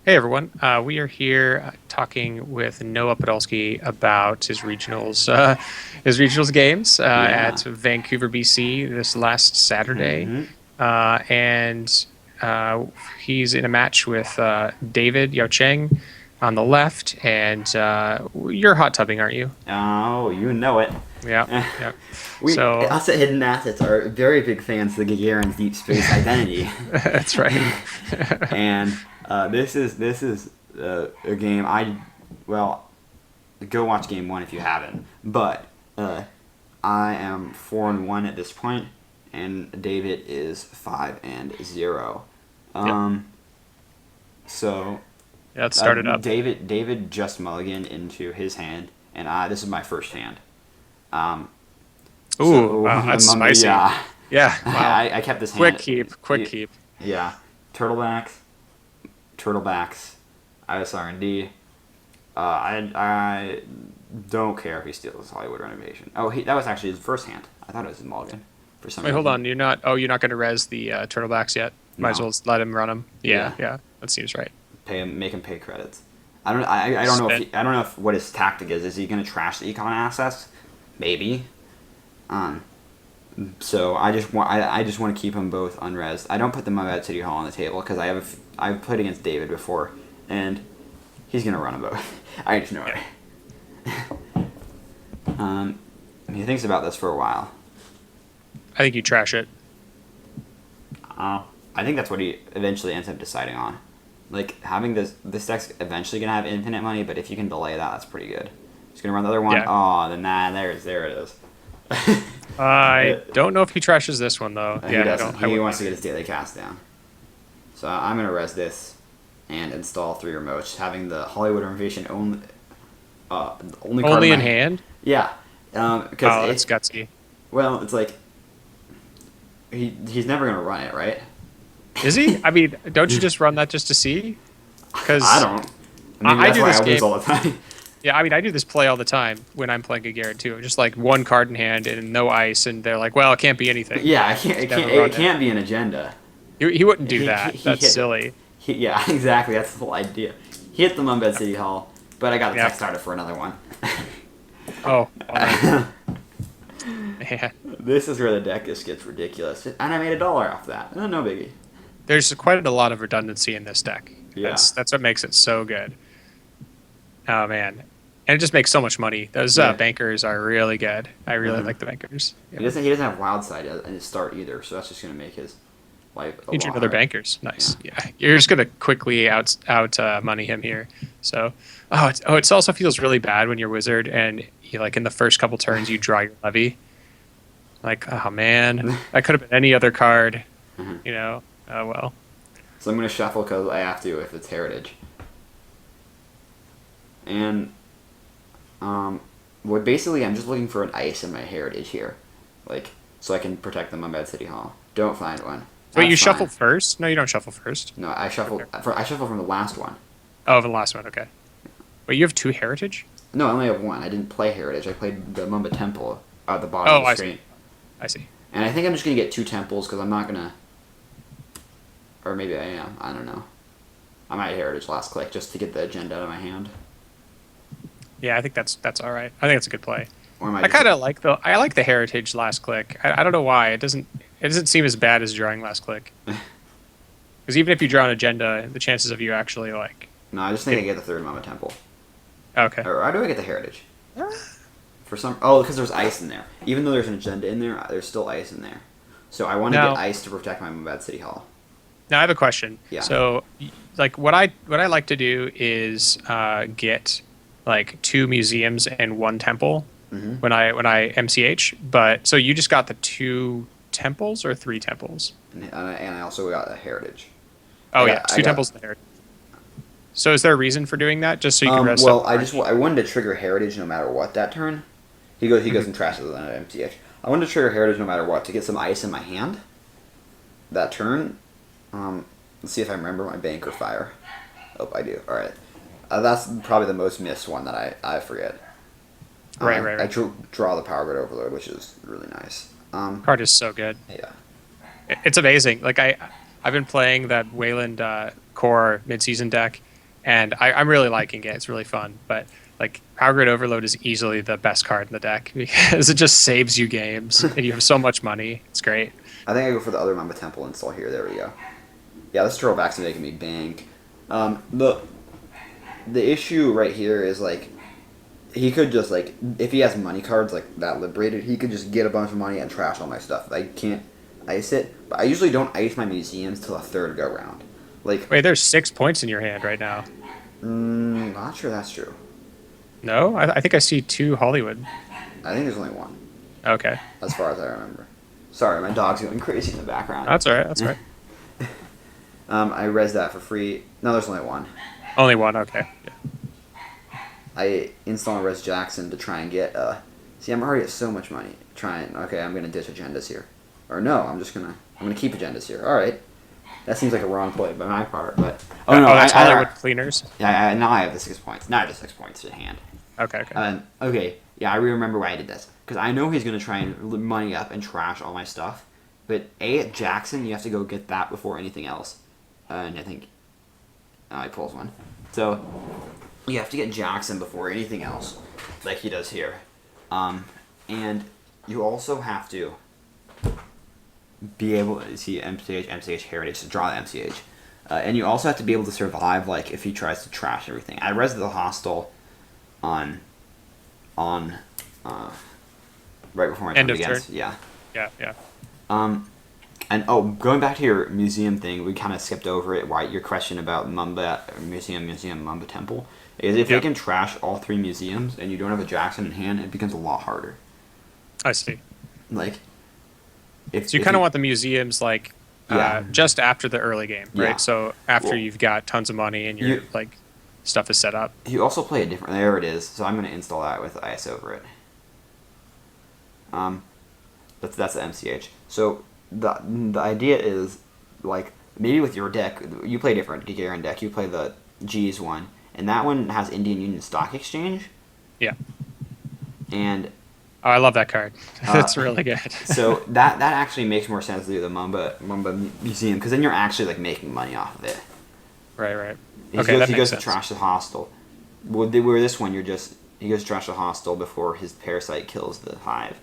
Hey everyone, we are here talking with Noah Podolsky about his regionals games at Yeah. Vancouver, BC this last Saturday, hmm and he's in a match with David Yao Cheng on the left, and you're hot tubbing, aren't you? Oh, you know it. Yeah, yeah. We So us at Hidden Assets are very big fans of the Gagarin's deep space identity, that's right. and this is a game well go watch game one if you haven't. But I am 4-1 at this point, and David is 5-0. Yep. Um, so Yeah, let's start it up. David just mulliganed into his hand, and this is my first hand. Um, Ooh, so wow, that's spicy. yeah, Yeah, wow. I kept this Quick hand. keep, quick keep. Yeah, turtlebacks, turtlebacks, ISR&D. I don't care if he steals Hollywood renovation. Oh, that was actually his first hand. I thought it was his mulligan for some Wait, hold reason. on. You're not. Oh, you're not going to res the turtlebacks yet. Might as No, well just let him run them. Yeah, yeah, yeah. That seems right. pay him, make him pay credits. I don't know if Spit. I don't know if what his tactic is. Is he going to trash the econ assets? Maybe. Um, So I just want to keep them both unresed. I don't put them at City Hall on the table because I've played against David before, and he's gonna run them both. I just know Yeah. it. He thinks about this for a while. I think you trash it. I think that's what he eventually ends up deciding on. Like having this deck's eventually gonna have infinite money, but if you can delay that, that's pretty good. He's gonna run the other one. Yeah. Oh, then there it is. I don't know if he trashes this one though. He Yeah, I doesn't. don't. I He wouldn't wants to either. get his daily cast down. So I'm gonna res this and install 3 remotes, having the Hollywood renovation only card in Only in my hand. yeah, Oh, because that's gutsy. well, it's like he's never gonna run it, right? Is he? I mean, don't you just run that just to see? I Because don't. Maybe I that's do why this I lose game. all the time. Yeah, I mean, I do this play all the time when I'm playing a Gagarin too. Just like one card in hand and no ice, and they're like, "Well, it can't be anything." Yeah, I can't. Just It can't. never It run it. can't be an agenda. He wouldn't do He that. he That's hit. silly. Yeah, exactly. That's the whole idea. He hit the Mumbed City Hall, but I got the Yeah. tech started for another one. Oh, bummer. Man. This is where the deck just gets ridiculous, and I made $1 off that. No biggie. There's quite a lot of redundancy in this deck. Yeah. That's what makes it so good. Oh man, and it just makes so much money. Those Yeah. bankers are really good. I really Mhm. like the bankers. Yeah. He doesn't have wild side in his start either, so that's just gonna make his life a Need you lot another harder. bankers. Yeah. Nice. Yeah, you're just gonna quickly out money him here. So, it also feels really bad when you're wizard and you like in the first couple turns you draw your levy. Like, oh man, that could have been any other card. Mhm. You know. Oh well. So I'm gonna shuffle because I have to if it's heritage. And what basically I'm just looking for an ice in my heritage here, like so I can protect them on Bad City Hall. Don't find one. Wait, you That's shuffle fine. first? No, you don't shuffle first. No, I shuffled. Okay. I shuffled from the last one. Oh, the last one. Okay. Wait, you have two heritage? No, I only have one. I didn't play heritage. I played the Mumba Temple at the bottom Oh, of the I see. screen. I see. And I think I'm just gonna get 2 temples because I'm not gonna, or maybe I am. I don't know. I might heritage last click just to get the agenda out of my hand. Yeah, I think that's all right. I think it's a good play. Or am I I just kind of like the heritage last click. I don't know why it doesn't seem as bad as drawing last click. Because even if you draw an agenda, the chances of you actually like no? I just think I get the third Mumba Temple. okay. Or how do I get the heritage? For some because there's ice in there. Even though there's an agenda in there, there's still ice in there. So I want to get Now, ice to protect my Mumbai City Hall. now I have a question. Yeah. So, like what I like to do is get like two museums and one temple Mm-hmm. when I MCH. But so you just got the two temples or three temples? And I also got a heritage. Oh I yeah, got I two got temples there. So is there a reason for doing that? Just so you can rest well, up? I wanted to trigger heritage no matter what that turn. He goes and trashes it on MTH. I wanted to trigger heritage no matter what to get some ice in my hand. That turn. Let's see if I remember my bank or fire. Oh, I do. All right. That's probably the most missed one that I forget. Right. I draw the Power Grid Overload, which is really nice. Card is so good. Yeah. It's amazing. Like I've been playing that Wayland core midseason deck, and I'm really liking it. It's really fun. But like Power Grid Overload is easily the best card in the deck because it just saves you games, and you have so much money. It's great. I think I go for the other Mamba Temple install here. There we go. Yeah, this throwback's making me bank. The issue right here is like he could just like if he has money cards like that liberated, he could just get a bunch of money and trash all my stuff. I can't ice it, but I usually don't ice my museums till a third go round. Like Wait, there's 6 points in your hand right now. not sure that's true. No, I think I see 2 Hollywood. I think there's only one, Okay, as far as I remember. Sorry, my dog's going crazy in the background. that's all right. That's all right. I res that for free. No, there's only one. Only one. Okay. Yeah. I install Res Jackson to try and get see I'm already at so much money. Okay, I'm gonna ditch agendas here. Or no, I'm gonna keep agendas here. Alright. That seems like a wrong play by my part, but that's Hollywood Cleaners. Yeah, now I have the 6 points. Now I have the 6 points in hand. Okay. Okay, yeah, I remember why I did this. Because I know he's gonna try and money up and trash all my stuff. But at Jackson, you have to go get that before anything else. And I think he pulls one. So you have to get Jackson before anything else, like he does here. And you also have to be able to see MCH Heritage to draw the MCH. And you also have to be able to survive, like, if he tries to trash everything. I res the hostile on right before my End turn of begins. turn. Yeah. Yeah. And going back to your museum thing, we kind of skipped over it. Why your question about Mamba museum, Mamba temple is if they can trash all 3 museums and you don't have a Jackson in hand, it becomes a lot harder. I see. Like, So you kind of want the museums like just after the early game, right? Yeah. So after you've got tons of money and your like stuff is set up. You also play a different. There it is. So I'm going to install that with ice over it. That's the MCH. So the idea is like maybe with your deck you play a different Gagarin deck. You play the G's one, and that one has Indian Union Stock Exchange. Yeah. And oh, I love that card. It's really good. So that actually makes more sense to do the Mamba Museum because then you're actually like making money off of it. Right. He Okay, that he makes goes sense. to trash the hostile. Where this one he goes to trash the hostile before his parasite kills the hive,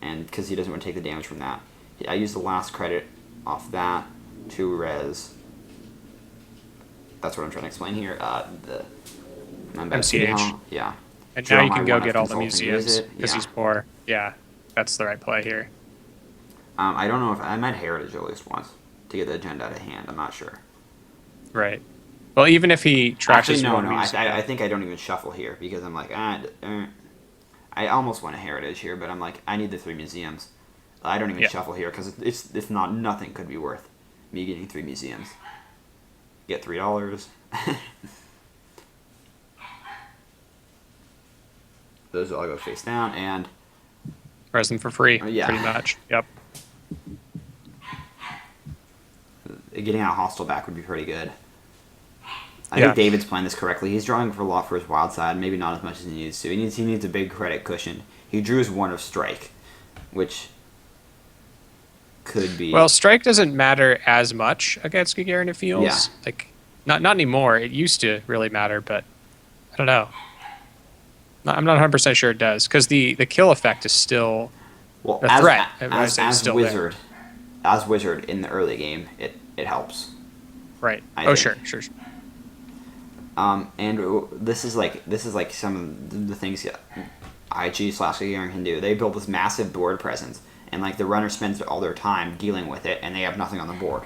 and because he doesn't want to take the damage from that. I use the last credit off that to res. That's what I'm trying to explain here. The MCH. Yeah. And Draw now you my can go one get of all the consulting museums visit. because Yeah. he's poor. Yeah, that's the right play here. I don't know if I might heritage at least once to get the agenda out of hand. I'm not sure. Right. Well, even if he trashes Actually, no. one museum, I think I don't even shuffle here because I'm like, I almost want a heritage here, but I'm like, I need the 3 museums. I don't even shuffle here because it's not nothing could be worth me getting 3 museums. Get $3. Those all go face down and res them for free. Yeah. Pretty much. Yep. getting out hostile back would be pretty good. I Yeah. think David's playing this correctly. He's drawing for a lot for his wild side, maybe not as much as he needs to. He needs a big credit cushion. He drew his 1 of strike, which could be Well, strike doesn't matter as much against Gagarin, it feels. Yeah. Like not anymore. It used to really matter, but I don't know. I'm not 100% sure it does because the kill effect is still well the threat. I would say it's as still wizard. As wizard in the early game, it helps. right. I Oh, think. sure. And this is like some of the things IG/Gagarin can do. They build this massive board presence, and like the runner spends all their time dealing with it, and they have nothing on the board.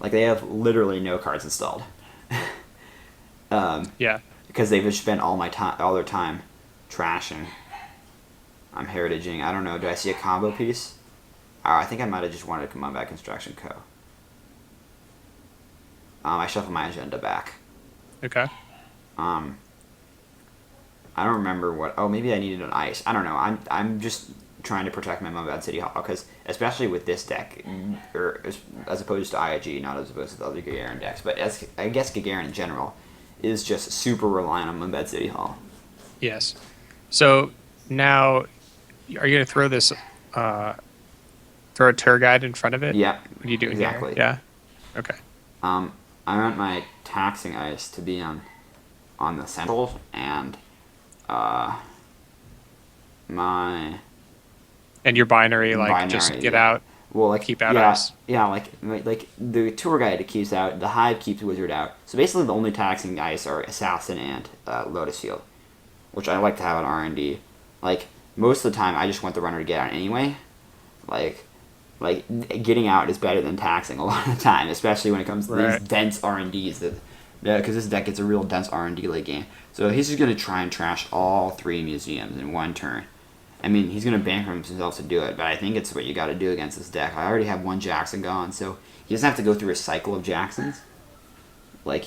Like they have literally no cards installed. Yeah. Because they've just spent all their time trashing. I'm heritaging. I don't know. Do I see a combo piece? I think I might have just wanted to come on back Construction Co. I shuffle my agenda back. Okay. I don't remember what. Oh, maybe I needed an ice. I don't know. I'm just trying to protect my Mumbad City Hall because especially with this deck, or as opposed to IIG, not as opposed to the other Gagarin decks, but I guess Gagarin in general is just super reliant on Mumbad City Hall. Yes. So now, are you going to throw this, throw a tour guide in front of it? Yeah. What are you doing exactly. here? Yeah. Okay. I'm I want my taxing ice to be on the central and uh my And your binary, like, just binary. get Yeah. out, Well, like keep out yeah, ice. yeah, like the tour guide keeps out, the hive keeps wizard out. So basically, the only taxing ice are assassin and lotus field, which I like to have on R&D. Like most of the time, I just want the runner to get out anyway. Like like getting out is better than taxing a lot of the time, especially when it comes to these Right. dense R&Ds that. Yeah, because this deck gets a real dense R&D late game. So he's just going to try and trash all three museums in one turn. I mean, he's going to bankrupt himself to do it, but I think it's what you got to do against this deck. I already have one Jackson gone, so he doesn't have to go through a cycle of Jacksons like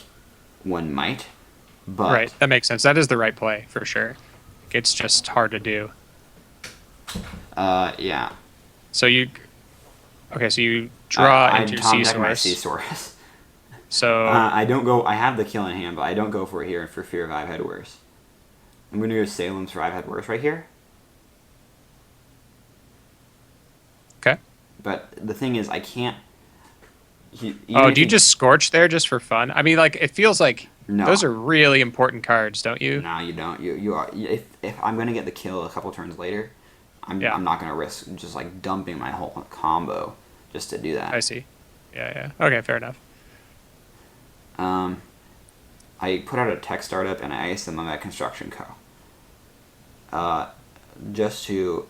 one might. Right. But That makes sense. That is the right play for sure. It's just hard to do. yeah, So you okay, so you draw I'm into your Tom sea decking my source. Seasaurus. So I don't go. I have the kill in hand, but I don't go for it here for fear of I've had worse. I'm going to go Salem's for I've had worse right here. okay. But the thing is, I can't. Even Oh, if do you he just scorch there just for fun? I mean, like it feels like no. those are really important cards, don't you? No, you don't. You are if I'm gonna get the kill a couple turns later, Yeah, I'm not gonna risk just like dumping my whole combo just to do I that. see. Yeah, yeah. Okay, fair enough. Um, I put out a tech startup and I iced them on that construction co. Uh, just to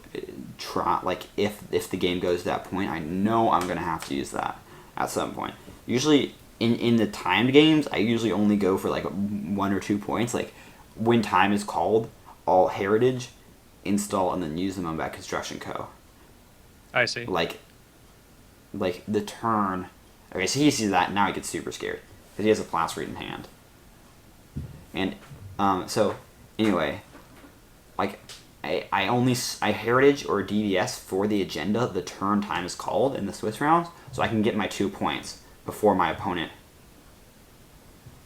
try like if the game goes to that point, I know I'm gonna have to use that at some point. Usually in the timed games, I usually only go for like 1 or 2 points. Like when time is called, all heritage, install and then use them on that construction co. I see. Like the turn. Okay, so he sees that now he gets super scared because he has a Plaster in hand. And so anyway, like I heritage or DVS for the agenda the turn time is called in the Swiss rounds, so I can get my 2 points before my opponent.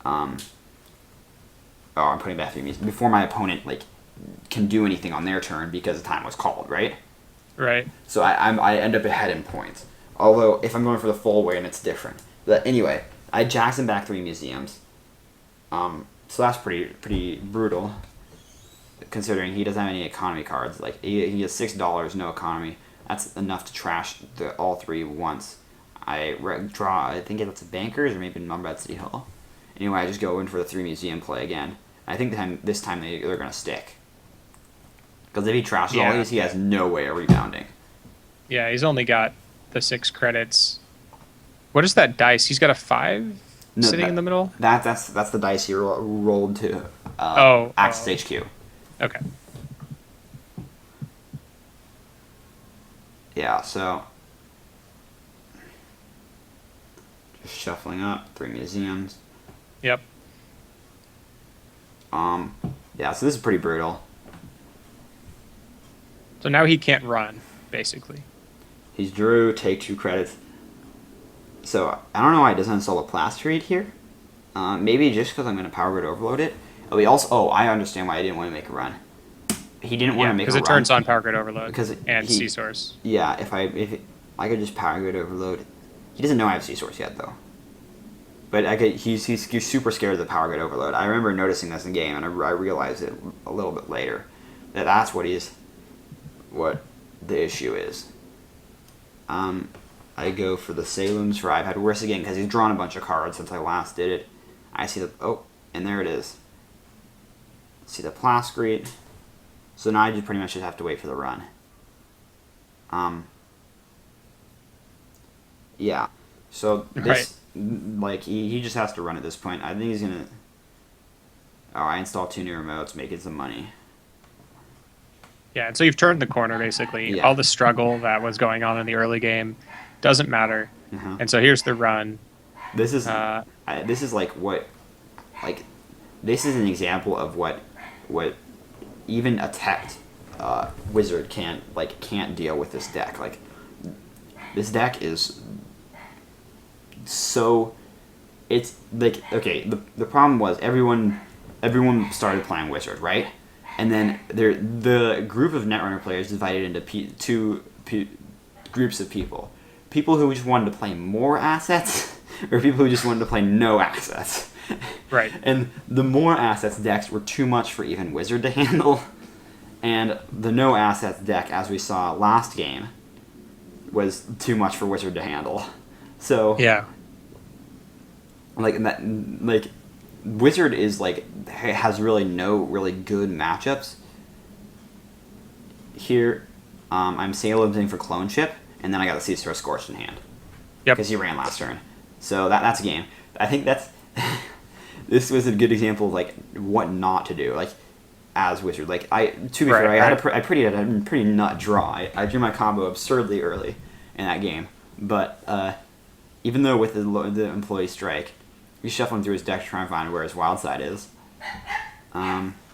Um, oh, I'm putting back 3 meters before my opponent like can do anything on their turn because the time was called, right? Right. So I end up ahead in points. Although if I'm going for the full way, and it's different. But anyway, I Jackson back 3 museums. So that's pretty brutal, considering he doesn't have any economy cards. Like he has $6, no economy. That's enough to trash all three once. Draw. I think it's Bankers or maybe Numbered City Hall. Anyway, I just go in for the 3 museum play again. I think this time they're gonna stick. Because if he trashes all Yeah. these, he has no way of rebounding. Yeah, he's only got the 6 credits. What is that dice? He's got a 5 No, sitting in the middle? that's the dice he rolled to Axis Oh. HQ. Okay. Yeah, so just shuffling up 3 museums. Yep. Yeah, so this is pretty brutal. So now he can't run, basically. He's drew, take 2 credits. So I don't know why it doesn't install a Plaster Read here. Maybe just because I'm going to Power Grid Overload it. Oh, I understand why I didn't want to make a run. He didn't want Yeah, to make a because run. it turns on Power Grid Overload Because and Sea Source. Yeah, if I could just Power Grid Overload. He doesn't know I have Seasource yet though. But he's super scared of the Power Grid Overload. I remember noticing this in game, and I realized it a little bit later that's what the issue is. I go for the Salem's for I've had worse again because he's drawn a bunch of cards since I last did it. I see and there it is. See the Plascrete. So now I just pretty much just have to wait for the run. Yeah. So this, like, he just has to run at this point. I think he's gonna. Oh, I installed 2 new remotes, making some money. Yeah, and so you've turned the corner, basically. Yeah. All the struggle that was going on in the early game doesn't matter. Uh-huh. And so here's the run. This is this is an example of what even a teched wizard can't deal with this deck. Like this deck is so it's like okay. The problem was everyone started playing wizard, right? And then the group of Netrunner players divided into two groups of people. People who just wanted to play more assets or people who just wanted to play no assets. Right. And the more assets decks were too much for even Wizard to handle, and the no assets deck, as we saw last game, was too much for Wizard to handle. So Yeah. like Wizard is has really no really good matchups. Here, I'm Salemsing for Clone Chip, and then I got the Sea Star Scorched in hand. Yep. Because he ran last turn. So that's a game. I think that's this was a good example of what not to do. As Wizard, to be fair, I had a pretty nut draw. I drew my combo absurdly early in that game, but even though with the employee strike, he's shuffling through his deck to try and find where his wild side is.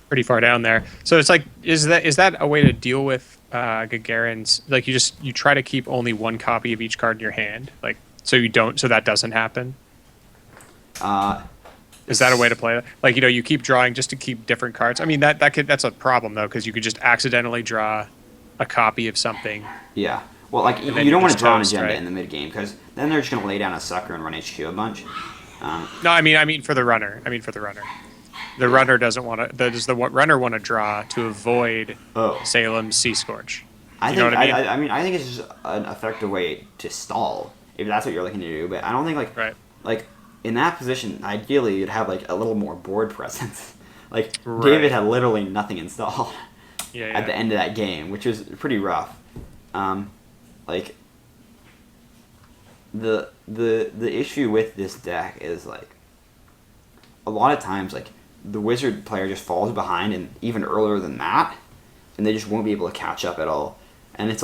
Pretty far down there. So it's is that a way to deal with Gagarin's? You try to keep only one copy of each card in your hand, so that doesn't happen. Is that a way to play it? You keep drawing just to keep different cards. I mean, that's a problem though, because you could just accidentally draw a copy of something. Yeah. Well, you don't want to draw an agenda in the mid game, because then they're just going to lay down a sucker and run HQ a bunch. No, I mean for the runner. The runner doesn't want to. Does the runner want to draw to avoid Salem's Sea Scorch? I think it's just an effective way to stall if that's what you're looking to do. But I don't think in that position, ideally you'd have a little more board presence. David had literally nothing installed at the end of that game, which was pretty rough. The issue with this deck is a lot of times the Wizard player just falls behind, and even earlier than that, and they just won't be able to catch up at all. And it's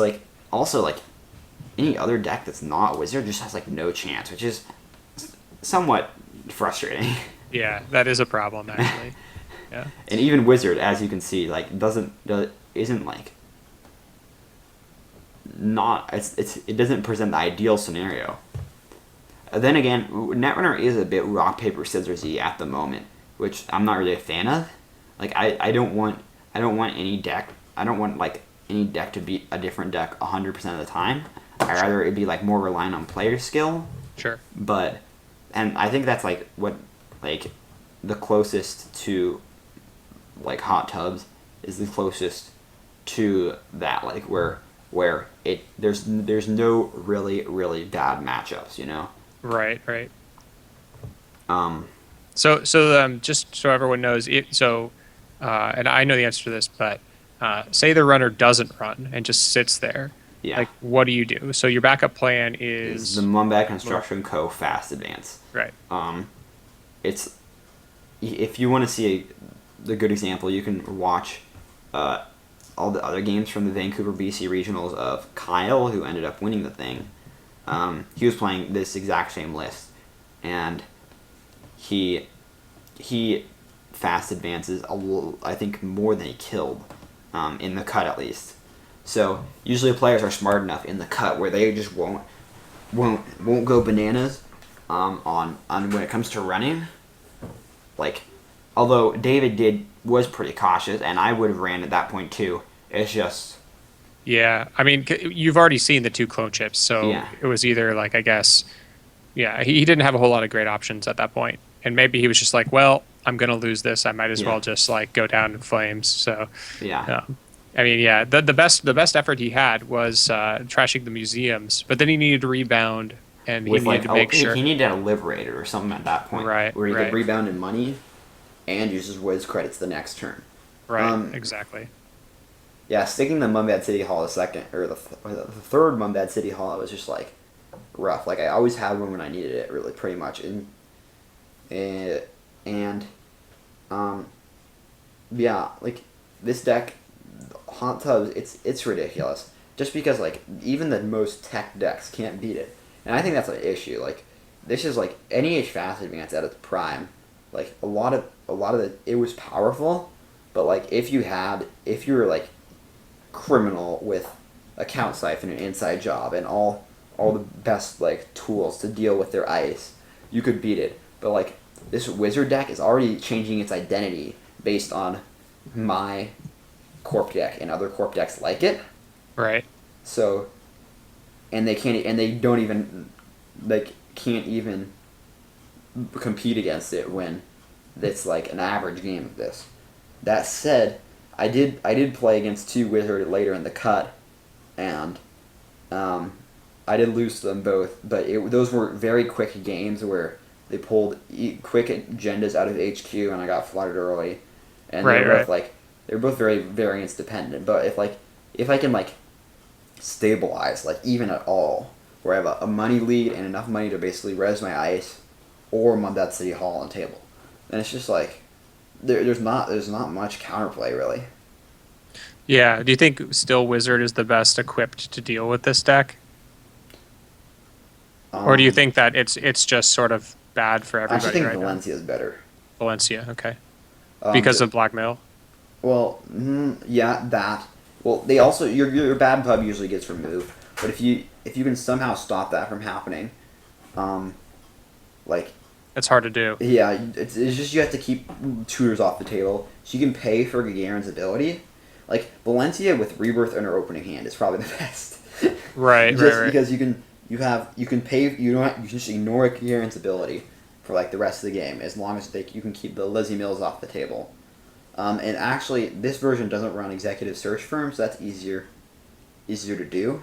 also any other deck that's not Wizard just has no chance, which is somewhat frustrating. Yeah, that is a problem actually. Yeah. And even Wizard, as you can see, it doesn't present the ideal scenario. Then again, Netrunner is a bit rock paper scissorsy at the moment, which I'm not really a fan of. I don't want any deck. I don't want any deck to beat a different deck 100% of the time. I'd rather it be more reliant on player skill. Sure. And I think that's what the closest to Hot Tubs is the closest to that where there's no really bad matchups, Right. So just so everyone knows, and I know the answer to this, but say the runner doesn't run and just sits there. Yeah. What do you do? So your backup plan is the Mumbad Construction Co. Fast Advance. Right. It's if you want to see the good example, you can watch all the other games from the Vancouver BC regionals of Kyle, who ended up winning the thing. He was playing this exact same list, and he fast advances I think more than he killed in the cut at least. So usually players are smart enough in the cut where they just won't go bananas on when it comes to running. Although David was pretty cautious, and I would have ran at that point too. It's just yeah. I mean, you've already seen the two clone chips, so yeah. It was either I guess, yeah, he didn't have a whole lot of great options at that point, and maybe he was just well, I'm gonna lose this. I might as well just go down in flames. So yeah. I mean, yeah, the best effort he had was trashing the museums, but then he needed to rebound, and he needed to make sure he needed a Liberator or something at that point, right? Where he could rebound in money, and use his Wiz credits the next turn. Right. Exactly. Yeah, sticking the Mumbad City Hall the second or the third Mumbad City Hall was just rough. I always had one when I needed it, really, pretty much, and yeah, this deck. Hot Tubs, it's ridiculous. Just because even the most tech decks can't beat it, and I think that's an issue. This is NEH Fast Advance at its prime. A lot of it was powerful, but if you were criminal with account siphon and inside job and all the best tools to deal with their ice, you could beat it. But this Wizard deck is already changing its identity based on my Corp deck and other Corp decks like it. Right. So, and they can't even compete against it when it's like an average game of this. That said, I did play against two wizard later in the cut, and I did lose them both. But those were very quick games where they pulled quick agendas out of HQ, and I got flooded early, and Right, right. they were both very variance dependent. But if I can like stabilize like even at all, where I have a money lead and enough money to basically res my ice or my Death City Hall on the table, then it's just like there's not much counterplay really. Yeah. Do you think still Wizard is the best equipped to deal with this deck? Or do you Um, think that it's just sort of bad for I actually everybody think right now? Valencia is better. Valencia, okay. Um, Because ju- of blackmail? well, yeah, that. Well, they also your bad pub usually gets removed, but if you can somehow stop that from happening, um, like It's hard to do. yeah, it's just you have to keep tutors off the table. So you can pay for Gagarin's ability. Like Valencia with Rebirth in her opening hand is probably the best. Right, right, Just right. because you can pay you can just ignore Gagarin's ability for like the rest of the game as long as you can keep the Lizzie Mills off the table. And actually, this version doesn't run executive search firm, so that's easier to do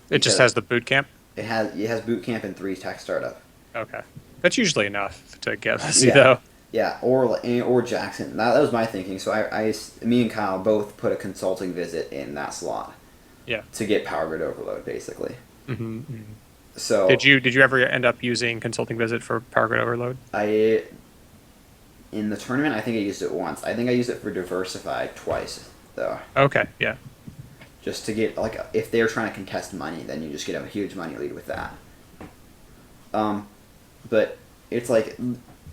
It just because has the boot camp? it has boot camp and 3 tech startup. Okay. That's usually enough to get Lizzie, Yeah, though. yeah, or Jackson. That was my thinking. So me and Kyle both put a consulting visit in that slot Yeah. to get Power Grid Overload, basically. Hmm. So Did you ever end up using Consulting Visit for Power Grid Overload? I in the tournament, I think I used it once. I think I used it for Diversify twice, though. Okay, yeah. Just to get like if they're trying to contest money, then you just get a huge money lead with that. Um, but it's like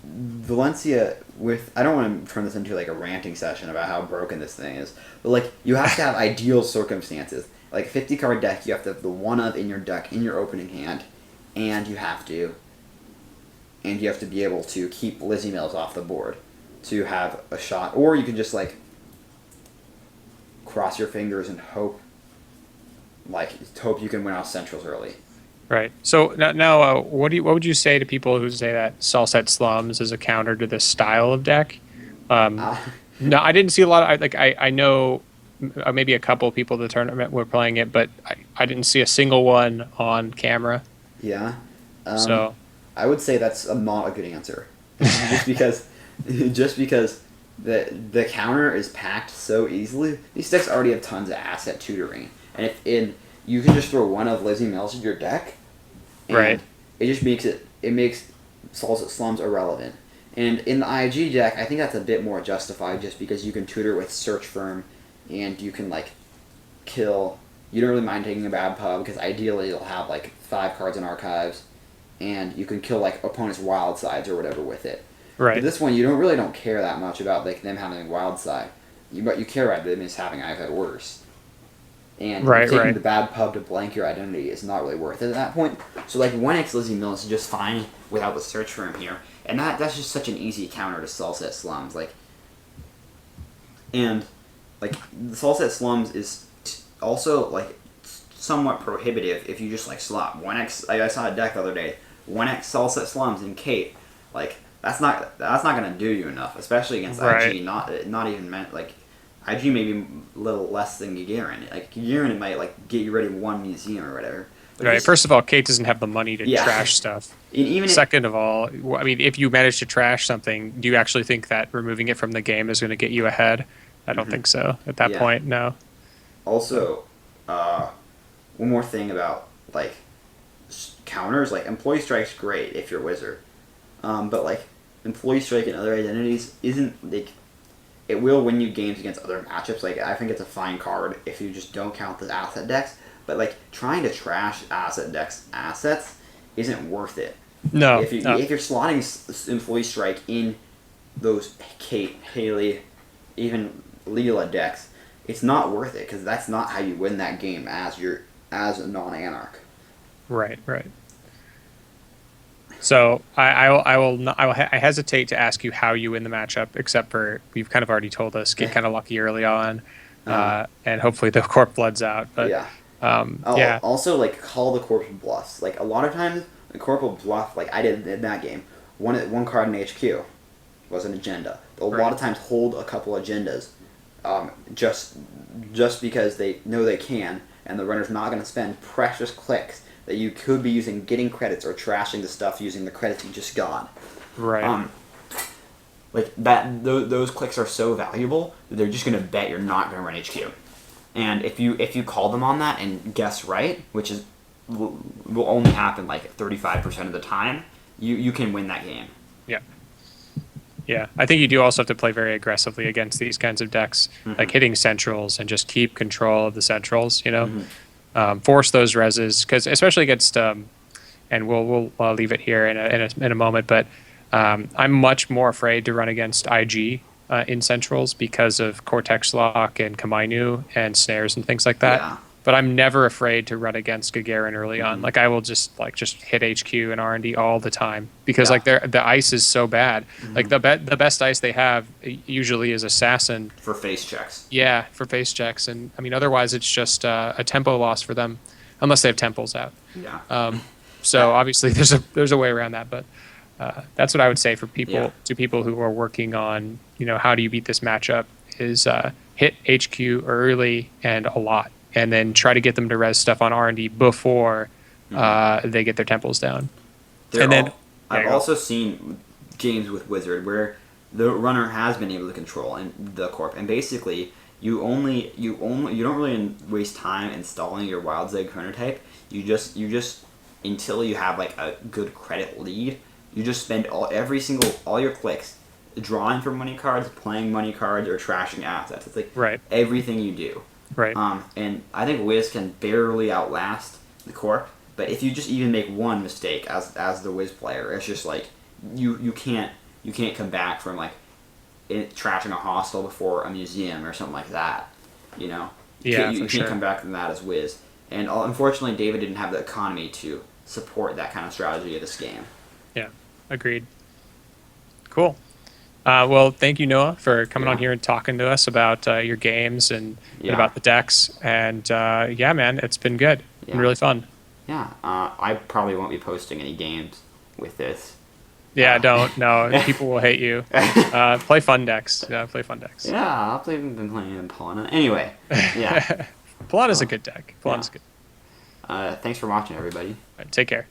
Valencia with I don't want to turn this into like a ranting session about how broken this thing is, but like you have to have ideal circumstances. Like 50 card deck, you have to have the one of in your deck in your opening hand, and you have to be able to keep Lizzie Mills off the board to have a shot, or you can just like cross your fingers and hope you can win off centrals early. Right. So now what would you say to people who say that Salset Slums is a counter to this style of deck? Um, Uh, no, I didn't see a lot of I know maybe a couple of people at the tournament were playing it, but I didn't see a single one on camera. yeah. Um, So I would say that's not a good answer, just because, just because the counter is packed so easily. These decks already have tons of asset tutoring, and if you can just throw one of Lizzie Mills in your deck, and right. it just makes Salsa Slums irrelevant. And in the IG deck, I think that's a bit more justified, just because you can tutor with Search Firm, and you can like kill. You don't really mind taking a bad pub because ideally you'll have like 5 cards in archives, and you can kill like opponents' wild sides or whatever with it. But Right. this one, you don't care that much about like them having a wild side, but you care about them just having I've had worse. And Right, taking right. the bad pub to blank your identity is not really worth it at that point. So like 1x Lizzie Mills is just fine without the search firm here, and that's just such an easy counter to Salset Slums. And like the Salset Slums is also like somewhat prohibitive if you just like slot 1x. Like I saw a deck the other day, 1x Salset Slums and Kate. Like that's not gonna do you enough, especially against Right. IG. Not even meant like IG maybe a little less than Gagarin. Like Gagarin, it might like get you ready one museum or whatever. But Right. just, First of all, Kate doesn't have the money to yeah, trash stuff. and even Second of all, I mean, if you manage to trash something, do you actually think that removing it from the game is going to get you ahead? I don't think so. At that Yeah. point, no. also, one more thing about like counters, like Employee Strike's great if you're Wizard, but like Employee Strike and other identities isn't like it will win you games against other matchups. Like I think it's a fine card if you just don't count the asset decks. But like trying to trash asset decks assets isn't worth it. No. If No. you're slotting Employee Strike in those Kate, Haley, even Leela decks, it's not worth it because that's not how you win that game as a non-anarch. Right. Right. So I will not, I hesitate to ask you how you win the matchup, except for you've kind of already told us. Get kind of lucky early on, and hopefully the Corp Blood's out. But Yeah. yeah, Also, like call the corpse bluffs. Like a lot of times The Corp will bluff like I did in that game. One card in HQ was an agenda. They'll a lot of times hold a couple agendas, just because they know they can, and the runner's not going to spend precious clicks that you could be using getting credits or trashing the stuff using the credits you just got. Right. Like that, those clicks are so valuable that they're just going to bet you're not going to run HQ. And if you call them on that and guess right, which will only happen like 35% of the time, you can win that game. Yeah. Yeah, I think you do also have to play very aggressively against these kinds of decks, like hitting centrals and just keep control of the centrals. Force those reses, because especially against and we'll leave it here in a moment, but I'm much more afraid to run against IG in centrals because of Cortex Lock and Kamainu and snares and things like that. Yeah. But I'm never afraid to run against Gagarin early on. Like I will just hit HQ and R&D all the time because the ice is so bad. Like the best ice they have usually is Assassin For face checks. Yeah, for face checks, and I mean otherwise it's just a tempo loss for them, unless they have temples out. Yeah. So obviously there's a way around that, but that's what I would say for people who are working on how do you beat this matchup is hit HQ early and a lot, and then try to get them to res stuff on R&D before they get their temples down. I've also seen games with Wizard where the runner has been able to control the corp, and basically you don't really waste time installing your Wild Egg chronotype. You just until you have like a good credit lead, you just spend all your clicks drawing for money cards, playing money cards, or trashing assets. It's like everything you do. Right. And I think Wiz can barely outlast the Corp, but if you just even make one mistake as the Wiz player, it's just like you can't come back from like trashing a hostel before a museum or something like that. You can't come back from that as Wiz. And unfortunately, David didn't have the economy to support that kind of strategy of this game. Yeah, agreed. Cool. Well, thank you, Noah, for coming on here and talking to us about your games and about the decks. And man, it's been good. Been really fun. Yeah, I probably won't be posting any games with this. Yeah, don't. No, people will hate you. Play fun decks. Yeah, play fun decks. Yeah, I've been playing Paulina. Anyway, yeah. Polana's a good deck. Polana's good. Thanks for watching, everybody. All right, take care.